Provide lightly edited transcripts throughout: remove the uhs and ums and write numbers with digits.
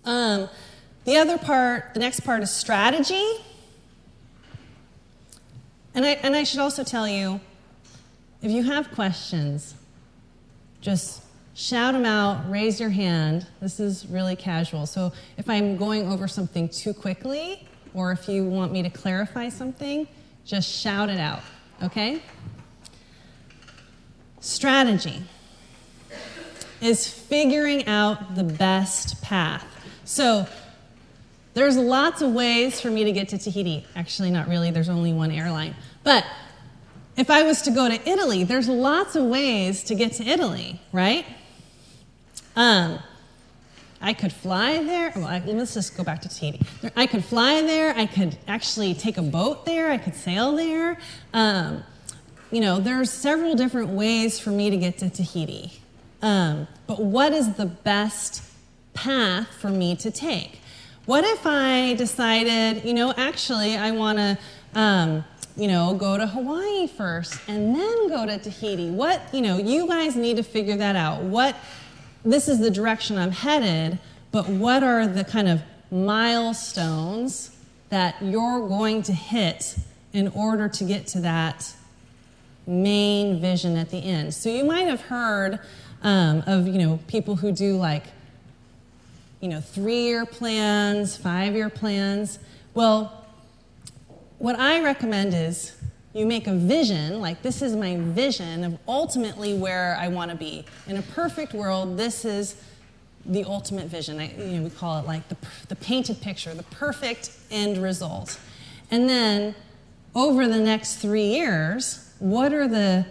The other part, the next part is strategy. And I should also tell you, if you have questions, just shout them out, raise your hand. This is really casual. So if I'm going over something too quickly, or if you want me to clarify something, just shout it out, okay? Strategy is figuring out the best path. So there's lots of ways for me to get to Tahiti. Actually, not really. There's only one airline. But if I was to go to Italy, there's lots of ways to get to Italy, right? I could fly there. Well, let's just go back to Tahiti. I could fly there. I could actually take a boat there. I could sail there. There's several different ways for me to get to Tahiti. But what is the best path for me to take? What if I decided, actually I want to, go to Hawaii first and then go to Tahiti? You guys need to figure that out. This is the direction I'm headed, but what are the kind of milestones that you're going to hit in order to get to that main vision at the end? So you might have heard of, people who do 3-year plans, 5-year plans. Well, what I recommend is you make a vision, like this is my vision of ultimately where I want to be. In a perfect world, this is the ultimate vision. We call it like the painted picture, the perfect end result. And then over the next 3 years, what are the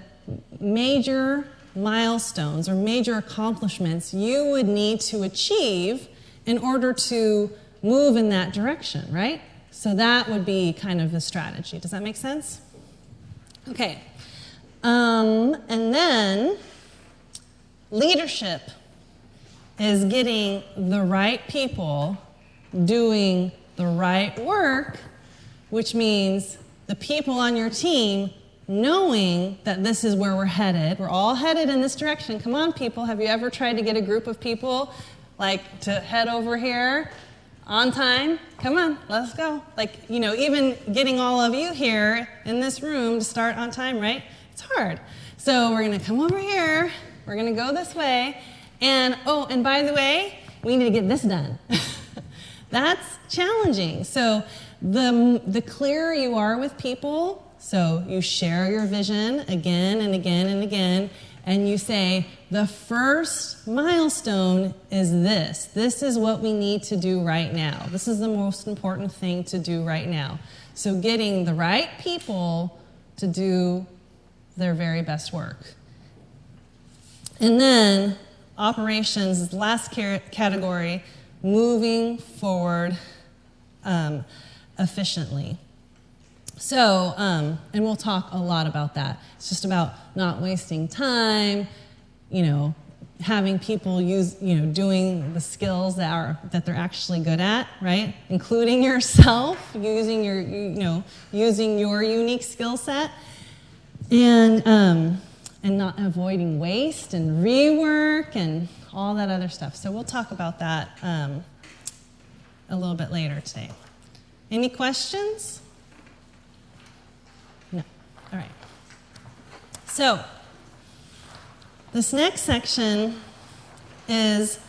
major milestones or major accomplishments you would need to achieve in order to move in that direction, right? So that would be kind of the strategy. Does that make sense? Okay. And then leadership is getting the right people doing the right work, which means the people on your team knowing that this is where we're headed. We're all headed in this direction. Come on, people. Have you ever tried to get a group of people to head over here on time? Come on, let's go. Even getting all of you here in this room to start on time, right? It's hard. So we're going to come over here. We're going to go this way. And by the way, we need to get this done. That's challenging. So the clearer you are with people, so you share your vision again and again and again, and you say, the first milestone is this. This is what we need to do right now. This is the most important thing to do right now. So getting the right people to do their very best work. And then operations is the last category, moving forward efficiently. So, and we'll talk a lot about that. It's just about not wasting time, having people doing the skills that they're actually good at, right? Including yourself, using your unique skill set, and not avoiding waste and rework and all that other stuff. So we'll talk about that a little bit later today. Any questions? No. All right. So this next section is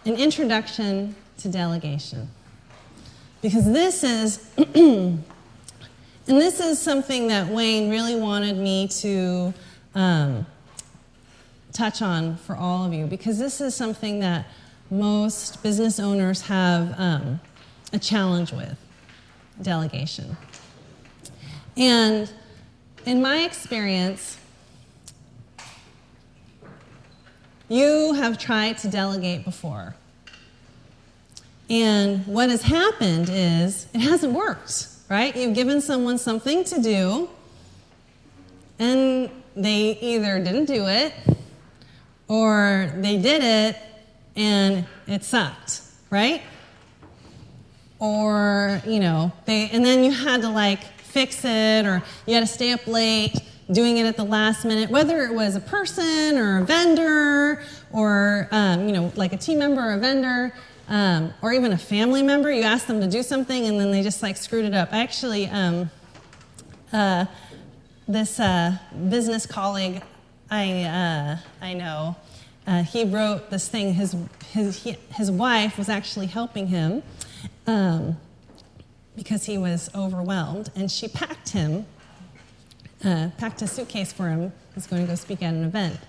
an introduction to delegation. Because this is, and this is something that Wayne really wanted me to touch on for all of you, because this is something that most business owners have a challenge with, delegation. And in my experience, you have tried to delegate before. And what has happened is it hasn't worked, right? You've given someone something to do, and they either didn't do it, or they did it, and it sucked, right? Or, and then you had to fix it, or you had to stay up late doing it at the last minute, whether it was a person or a vendor or, like a team member or a vendor. or even a family member, you ask them to do something and then they just like screwed it up. I actually, this business colleague I know, he wrote this thing. His wife was actually helping him because he was overwhelmed, and she packed a suitcase for him. He's going to go speak at an event,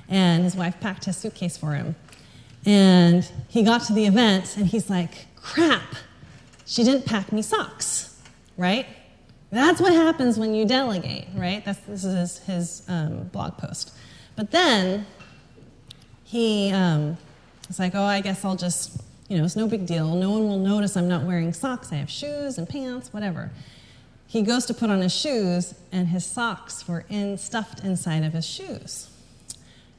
and his wife packed his suitcase for him. And he got to the event, and he's like, crap, she didn't pack me socks, right? That's what happens when you delegate, right? This is his blog post. But then he was like, oh, I guess I'll just, it's no big deal. No one will notice I'm not wearing socks. I have shoes and pants, whatever. He goes to put on his shoes, and his socks were stuffed inside of his shoes.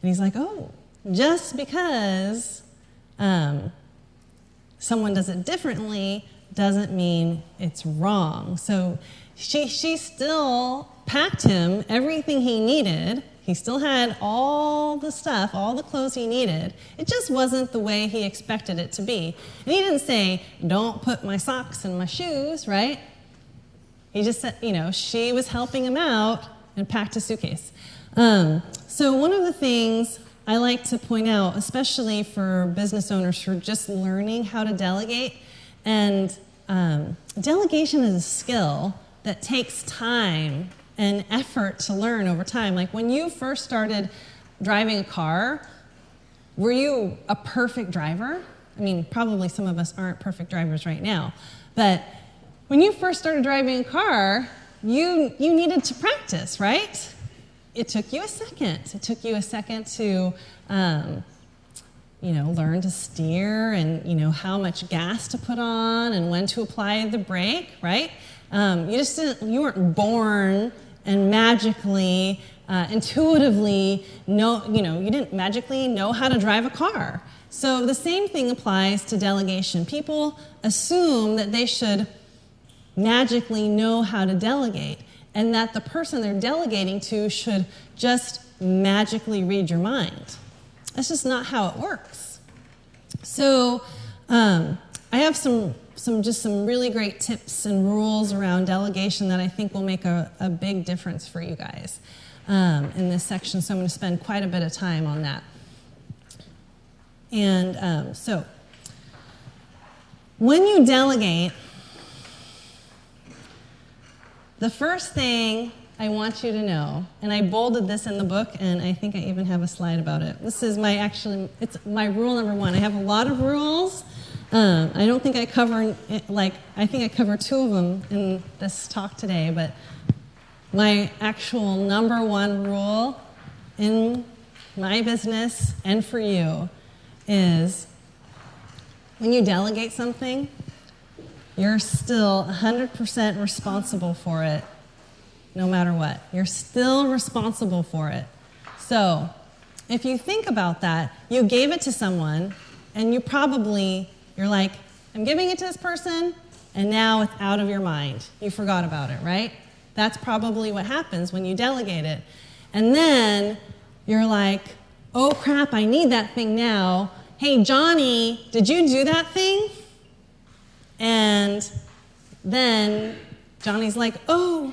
And he's like, oh, just because someone does it differently doesn't mean it's wrong. So she still packed him everything he needed. He still had all the stuff, all the clothes he needed. It just wasn't the way he expected it to be. And he didn't say, don't put my socks in my shoes, right? He just said, she was helping him out and packed a suitcase. So one of the things I like to point out, especially for business owners who are just learning how to delegate, and delegation is a skill that takes time and effort to learn over time. Like when you first started driving a car, were you a perfect driver? I mean, probably some of us aren't perfect drivers right now, but when you first started driving a car, you needed to practice, right? It took you a second. It took you a second to, learn to steer and, how much gas to put on and when to apply the brake, right? You weren't born and magically, intuitively you didn't magically know how to drive a car. So the same thing applies to delegation. People assume that they should magically know how to delegate, and that the person they're delegating to should just magically read your mind. That's just not how it works. So I have some really great tips and rules around delegation that I think will make a big difference for you guys in this section, so I'm going to spend quite a bit of time on that. And so when you delegate, the first thing I want you to know, and I bolded this in the book, and I think I even have a slide about it. This is it's my rule number 1. I have a lot of rules. I don't think I cover, I think I cover 2 of them in this talk today, but my actual number 1 rule in my business and for you is when you delegate something, you're still 100% responsible for it, no matter what. You're still responsible for it. So if you think about that, you gave it to someone, and you're like, I'm giving it to this person, and now it's out of your mind. You forgot about it, right? That's probably what happens when you delegate it. And then you're like, oh crap, I need that thing now. Hey, Johnny, did you do that thing? And then Johnny's like, oh,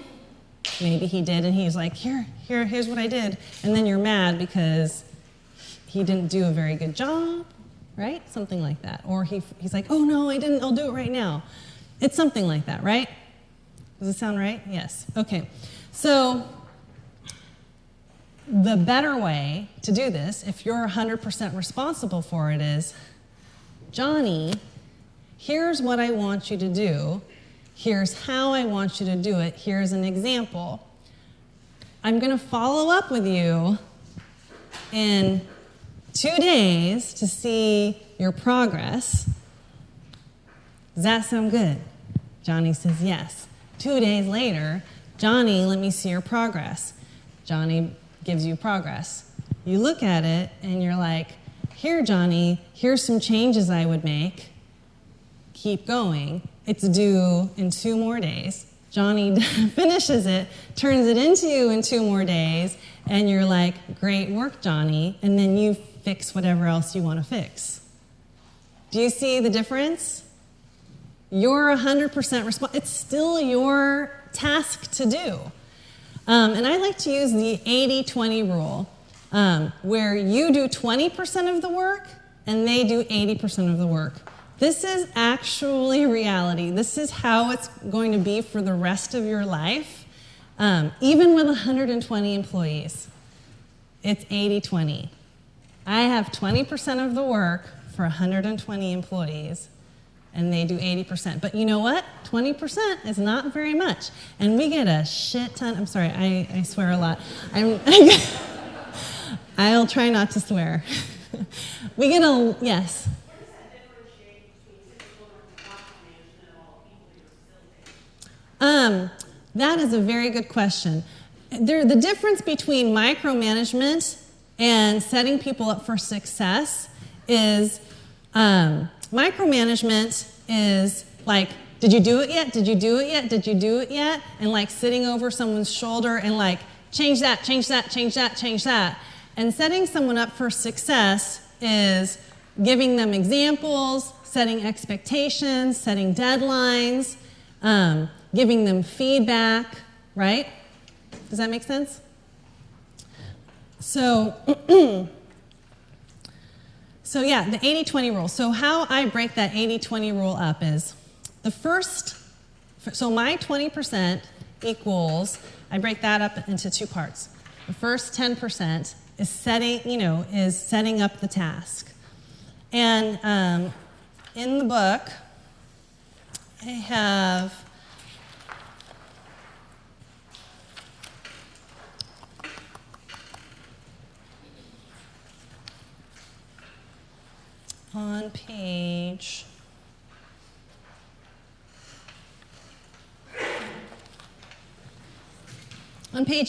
maybe he did, and he's like, here's what I did. And then you're mad because he didn't do a very good job, right? Something like that. Or he's like, oh no, I didn't, I'll do it right now. It's something like that, right? Does it sound right? Yes. Okay. So the better way to do this, if you're 100% responsible for it, is, Johnny, here's what I want you to do. Here's how I want you to do it. Here's an example. I'm going to follow up with you in 2 days to see your progress. Does that sound good? Johnny says yes. 2 days later, Johnny, let me see your progress. Johnny gives you progress. You look at it and you're like, here, Johnny, here's some changes I would make. Keep going. It's due in 2 more days. Johnny finishes it, turns it into you in 2 more days, and you're like, great work, Johnny, and then you fix whatever else you want to fix. Do you see the difference? You're 100% responsible. It's still your task to do. And I like to use the 80-20 rule, where you do 20% of the work and they do 80% of the work. This is actually reality. This is how it's going to be for the rest of your life, even with 120 employees. It's 80-20. I have 20% of the work for 120 employees, and they do 80%. But you know what? 20% is not very much. And we get a shit ton. I'm sorry, I swear a lot. I'll try not to swear. We get a, yes? What does that differentiate between typical and micromanagement and all people you're facilitating? That is a very good question. The difference between micromanagement and setting people up for success is micromanagement is like, did you do it yet? Did you do it yet? Did you do it yet? And like sitting over someone's shoulder and like, change that, change that, change that, change that. And setting someone up for success is giving them examples, setting expectations, setting deadlines, giving them feedback, right? Does that make sense? So, so yeah, the 80-20 rule. So how I break that 80-20 rule up is the first, so my 20% equals, I break that up into two parts. The first 10% is setting up the task. And in the book, I have on page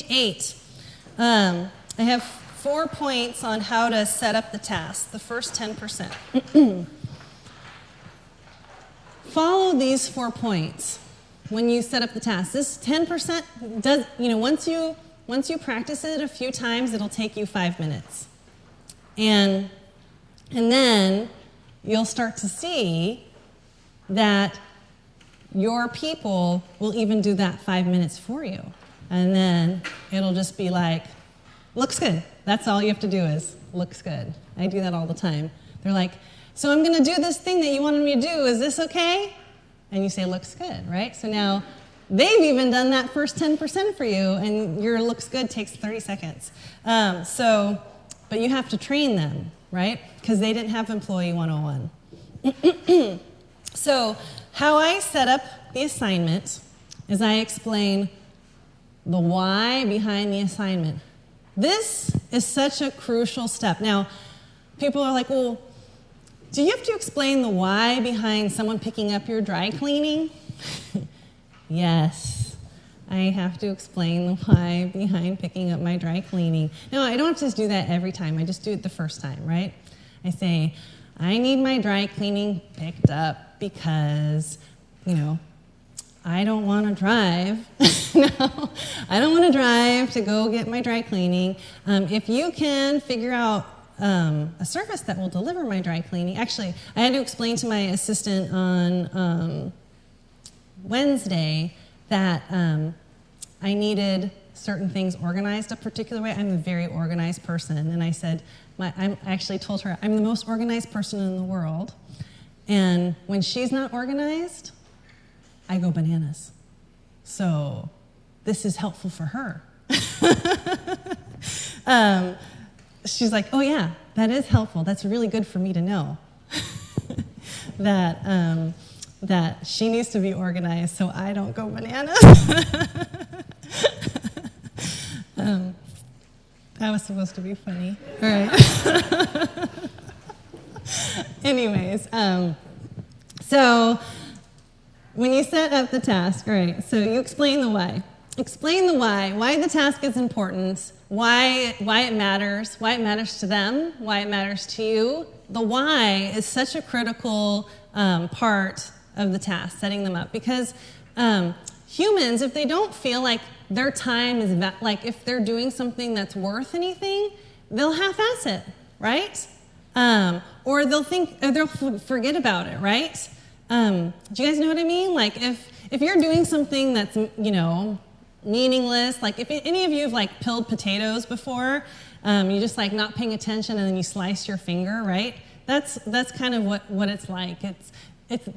8, I have 4 points on how to set up the task, the first 10%. Follow these 4 points when you set up the task. This 10% does, once you practice it a few times, it'll take you 5 minutes. And then you'll start to see that your people will even do that 5 minutes for you. And then it'll just be like, looks good. That's all you have to do is, looks good. I do that all the time. They're like, so I'm going to do this thing that you wanted me to do. Is this okay? And you say, looks good, right? So now they've even done that first 10% for you, and your looks good takes 30 seconds. But you have to train them, right? Because they didn't have Employee 101. So how I set up the assignment is I explain the why behind the assignment. This is such a crucial step. Now, people are like, well, do you have to explain the why behind someone picking up your dry cleaning? Yes, I have to explain the why behind picking up my dry cleaning. No, I don't have to just do that every time. I just do it the first time, right? I say, I need my dry cleaning picked up because, I don't want to drive. No, I don't want to drive to go get my dry cleaning. If you can figure out a service that will deliver my dry cleaning. Actually, I had to explain to my assistant on Wednesday that I needed certain things organized a particular way. I'm a very organized person, and I said, I actually told her, I'm the most organized person in the world, and when she's not organized, I go bananas. So this is helpful for her. She's like, oh yeah, that is helpful. That's really good for me to know that she needs to be organized so I don't go bananas. That was supposed to be funny. All right. Anyways, so when you set up the task, all right, so you explain the why. Explain the why the task is important, why it matters to them, why it matters to you. The why is such a critical part of the task, setting them up, because humans, if they don't feel like their time is, like if they're doing something that's worth anything, they'll half-ass it, right? Or they'll forget about it, right? Do you guys know what I mean? Like if you're doing something that's, meaningless, like if any of you have like peeled potatoes before, you just like not paying attention and then you slice your finger, right? That's kind of what it's like.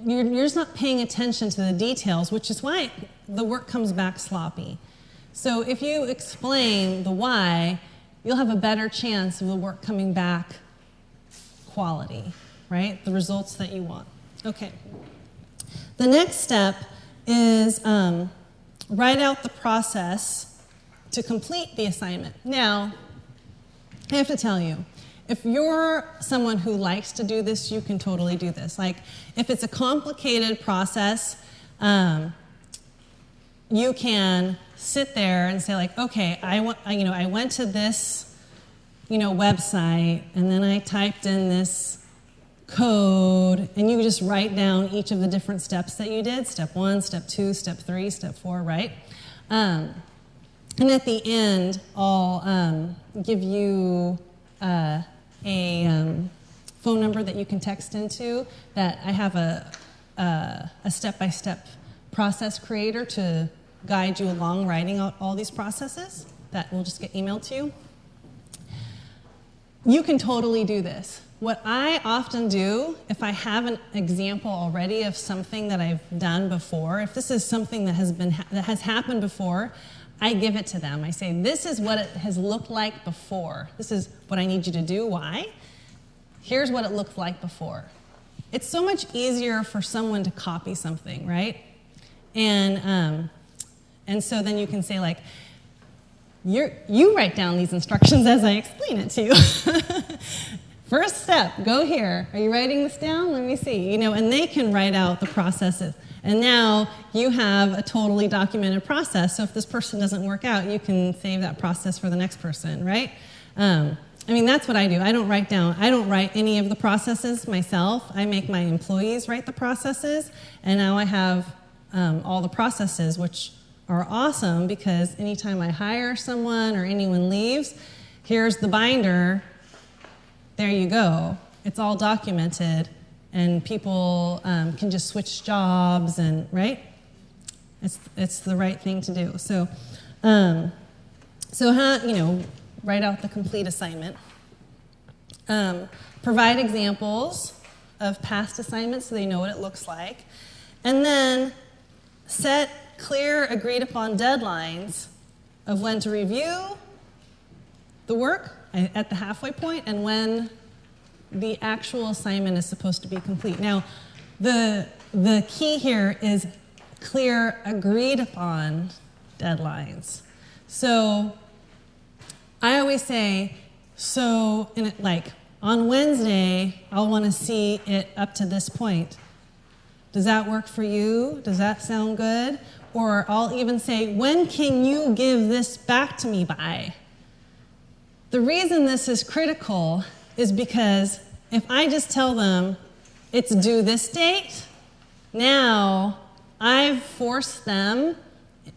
You're just not paying attention to the details, which is why the work comes back sloppy. So if you explain the why, you'll have a better chance of the work coming back quality, right? The results that you want. Okay. The next step is write out the process to complete the assignment. Now, I have to tell you, if you're someone who likes to do this, you can totally do this. Like, if it's a complicated process, you can sit there and say, like, okay, I went to this, website, and then I typed in this code, and you just write down each of the different steps that you did, step 1, step 2, step 3, step 4, right? And at the end, I'll give you a phone number that you can text into that I have a step-by-step process creator to guide you along writing out all these processes that will just get emailed to you. You can totally do this. What I often do, if I have an example already of something that I've done before, if this is something that has happened before, I give it to them. I say, this is what it has looked like before. This is what I need you to do. Why? Here's what it looked like before. It's so much easier for someone to copy something, right? And so then you can say, like, you write down these instructions as I explain it to you. First step, go here. Are you writing this down? Let me see. And they can write out the processes. And now you have a totally documented process. So if this person doesn't work out, you can save that process for the next person, right? That's what I do. I don't write any of the processes myself. I make my employees write the processes. And now I have all the processes, which are awesome because anytime I hire someone or anyone leaves, here's the binder. There you go. It's all documented, and people can just switch jobs, and right? It's the right thing to do. So, write out the complete assignment. Provide examples of past assignments so they know what it looks like, and then set clear, agreed-upon deadlines of when to review the work at the halfway point and when the actual assignment is supposed to be complete. Now, the key here is clear, agreed-upon deadlines. So I always say, on Wednesday, I'll want to see it up to this point. Does that work for you? Does that sound good? Or I'll even say, when can you give this back to me by? The reason this is critical is because if I just tell them it's due this date, now I've forced them,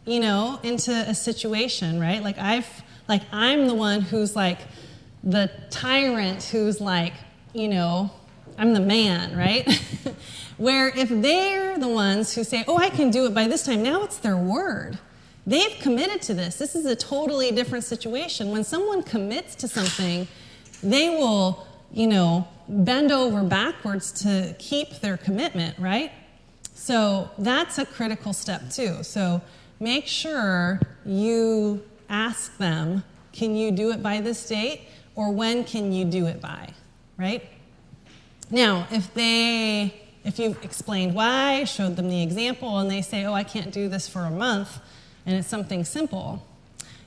into a situation, right? I'm the one who's like the tyrant who's like, I'm the man, right? Where if they're the ones who say, oh, I can do it by this time, now it's their word. They've committed to this. This is a totally different situation. When someone commits to something, they will, bend over backwards to keep their commitment, right? So that's a critical step too. So make sure you ask them, can you do it by this date? Or when can you do it by, right? Now, if you've explained why, showed them the example, and they say, oh, I can't do this for a month, and it's something simple,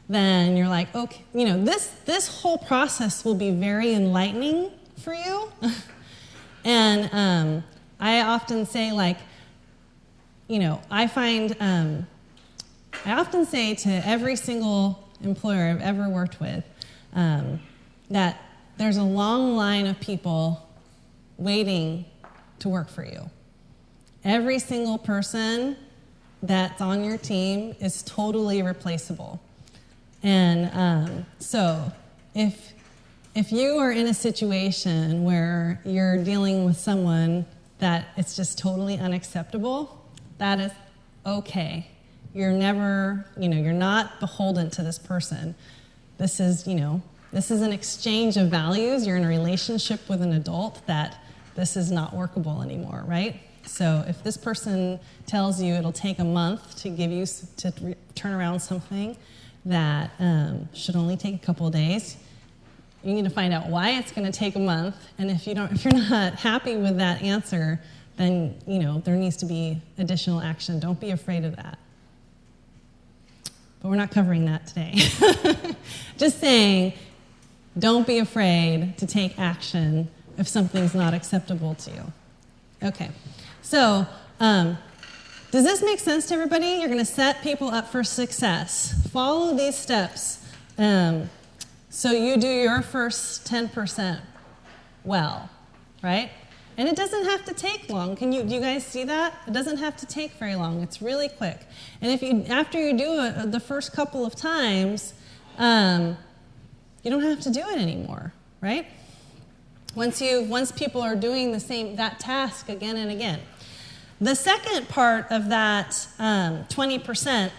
then you're like, okay, this whole process will be very enlightening for you. And I often say, I often say to every single employer I've ever worked with that there's a long line of people waiting to work for you. Every single person that's on your team is totally replaceable. And so if if you are in a situation where you're dealing with someone that it's just totally unacceptable, that is okay. You're never, you're not beholden to this person. This is, this is an exchange of values. You're in a relationship with an adult that this is not workable anymore, right? So if this person tells you it'll take a month to give you, turn around something that should only take a couple of days, you need to find out why it's going to take a month, and if you're not happy with that answer, then there needs to be additional action. Don't be afraid of that. But we're not covering that today. Just saying, don't be afraid to take action if something's not acceptable to you. Okay, so does this make sense to everybody? You're going to set people up for success. Follow these steps. So you do your first 10% well, right? And it doesn't have to take long. Do you guys see that? It doesn't have to take very long. It's really quick. And after you do it the first couple of times, you don't have to do it anymore, right? Once people are doing that task again and again. The second part of that 20%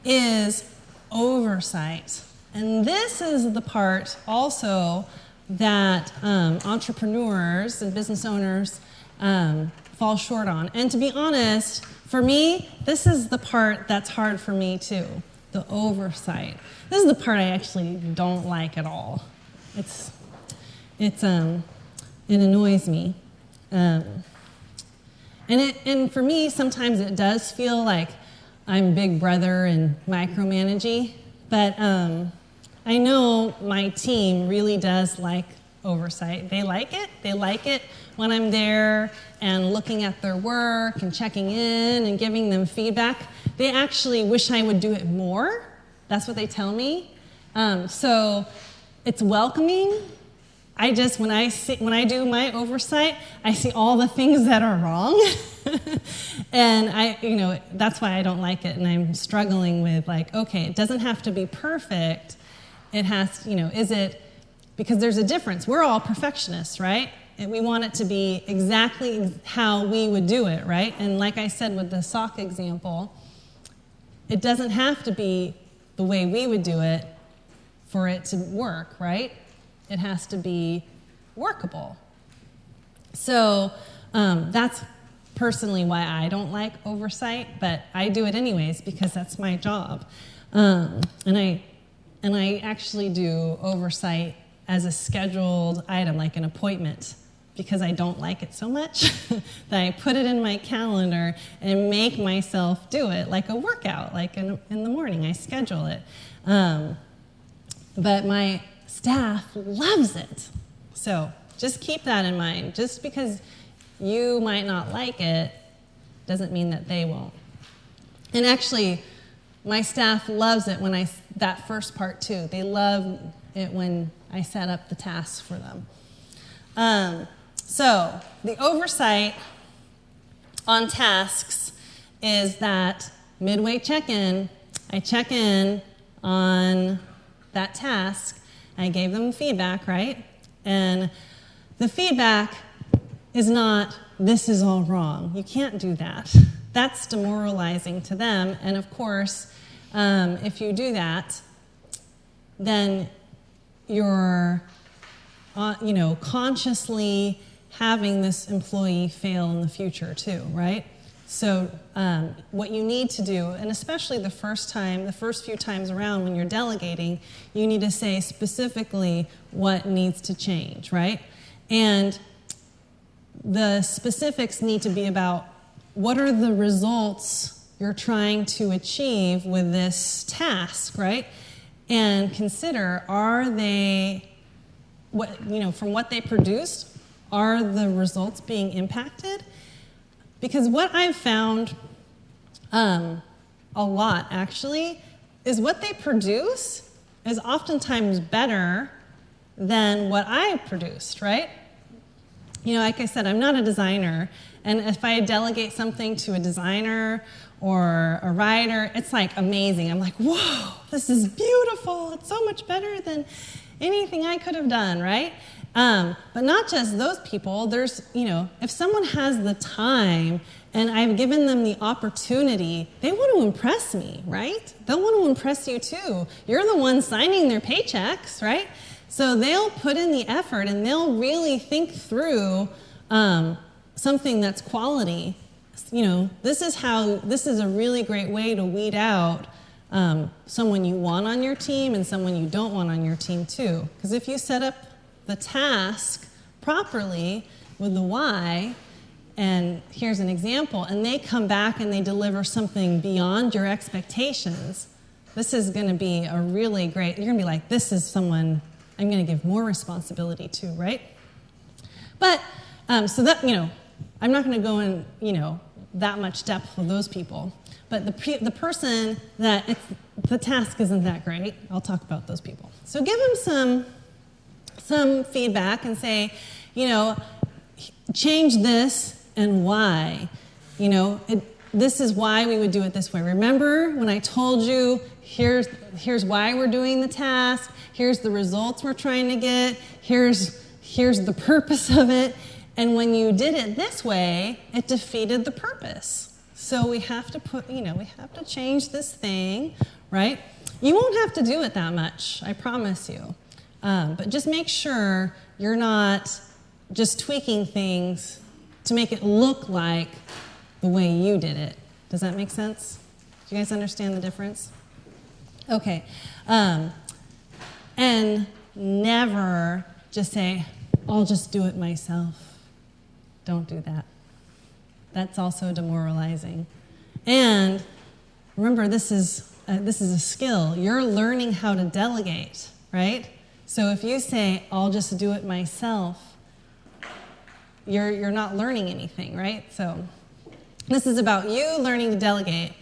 is oversight. And this is the part also that entrepreneurs and business owners fall short on. And to be honest, for me, this is the part that's hard for me too, the oversight. This is the part I actually don't like at all. It annoys me. And for me, sometimes it does feel like I'm big brother and micromanaging, but I know my team really does like oversight. They like it. They like it when I'm there and looking at their work and checking in and giving them feedback. They actually wish I would do it more. That's what they tell me. So it's welcoming. When I do my oversight, I see all the things that are wrong. And that's why I don't like it. And I'm struggling with okay, it doesn't have to be perfect. It has, because there's a difference. We're all perfectionists, right? And we want it to be exactly how we would do it, right? And like I said with the sock example, it doesn't have to be the way we would do it for it to work, right? It has to be workable. So that's personally why I don't like oversight, but I do it anyways because that's my job. And I actually do oversight as a scheduled item, like an appointment, because I don't like it so much that I put it in my calendar and make myself do it, like a workout, like in the morning, I schedule it. But my staff loves it. So just keep that in mind. Just because you might not like it doesn't mean that they won't. And actually, my staff loves it when that first part too. They love it when I set up the tasks for them. So the oversight on tasks is that midway check-in, I check in on that task. I gave them feedback, right? And the feedback is not, this is all wrong. You can't do that. That's demoralizing to them. And of course, if you do that, then you're, consciously having this employee fail in the future too, right? So what you need to do, and especially the first few times around when you're delegating, you need to say specifically what needs to change, right? And the specifics need to be about what are the results you're trying to achieve with this task, right? And consider, are they, from what they produced, are the results being impacted? Because what I've found a lot, actually, is what they produce is oftentimes better than what I produced, right? Like I said, I'm not a designer, and if I delegate something to a designer or a writer, it's like amazing. I'm like, whoa, this is beautiful. It's so much better than anything I could have done, right? But not just those people. There's, if someone has the time and I've given them the opportunity, they want to impress me, right? They'll want to impress you too. You're the one signing their paychecks, right? So they'll put in the effort and they'll really think through something that's quality. This is a really great way to weed out someone you want on your team and someone you don't want on your team too. Because if you set up the task properly with the why, and here's an example, and they come back and they deliver something beyond your expectations, this is going to be a really great, you're going to be like, this is someone I'm going to give more responsibility to, right? But, so that, I'm not going to go in, that much depth with those people. But the person that the task isn't that great, I'll talk about those people. So give them some feedback and say, change this and why. This is why we would do it this way. Remember when I told you, here's why we're doing the task, here's the results we're trying to get, here's the purpose of it, and when you did it this way, it defeated the purpose. So we have to we have to change this thing, right? You won't have to do it that much, I promise you. But just make sure you're not just tweaking things to make it look like the way you did it. Does that make sense? Do you guys understand the difference? Okay. And never just say, I'll just do it myself. Don't do that. That's also demoralizing. And remember, this is a skill. You're learning how to delegate, right? So if you say, I'll just do it myself, you're not learning anything, right? So this is about you learning to delegate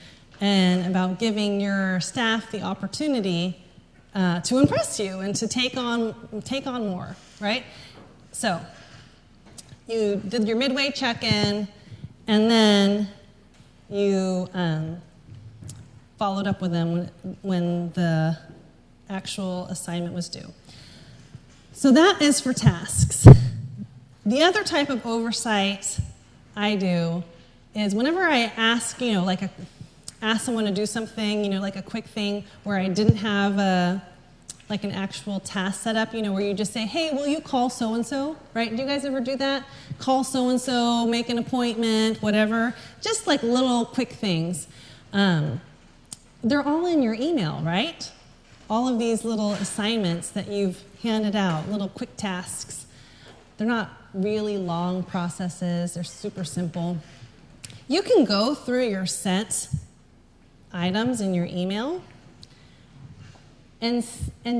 and about giving your staff the opportunity to impress you and to take on more, right? So you did your midway check-in, and then you followed up with them when the actual assignment was due. So that is for tasks. The other type of oversight I do is whenever I ask, ask someone to do something, like a quick thing where I didn't have an actual task set up, where you just say, hey, will you call so-and-so, right? Do you guys ever do that? Call so-and-so, make an appointment, whatever. Just like little quick things. They're all in your email, right? All of these little assignments that you've handed out, little quick tasks. They're not really long processes. They're super simple. You can go through your sent items in your email and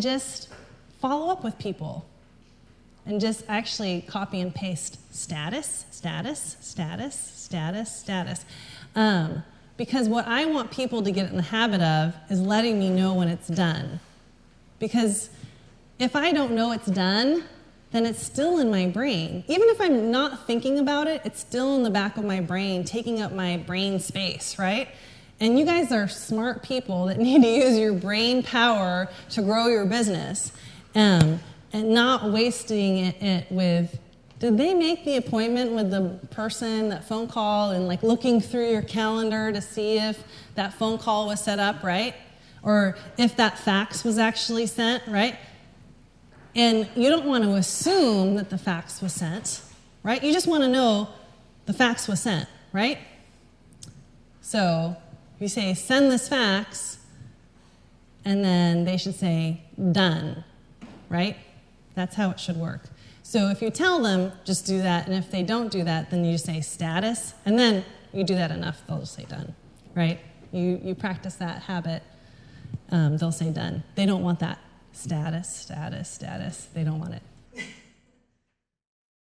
just follow up with people and just actually copy and paste status. Because what I want people to get in the habit of is letting me know when it's done. Because if I don't know it's done, then it's still in my brain. Even if I'm not thinking about it, it's still in the back of my brain, taking up my brain space, right? And you guys are smart people that need to use your brain power to grow your business, and not wasting it with, did they make the appointment with the person, that phone call, and looking through your calendar to see if that phone call was set up, right? Or if that fax was actually sent, right? And you don't want to assume that the fax was sent, right? You just want to know the fax was sent, right? So you say, send this fax, and then they should say, done, right? That's how it should work. So if you tell them, just do that, and if they don't do that, then you say status, and then you do that enough, they'll just say done, right? You practice that habit, they'll say done. They don't want that status. They don't want it.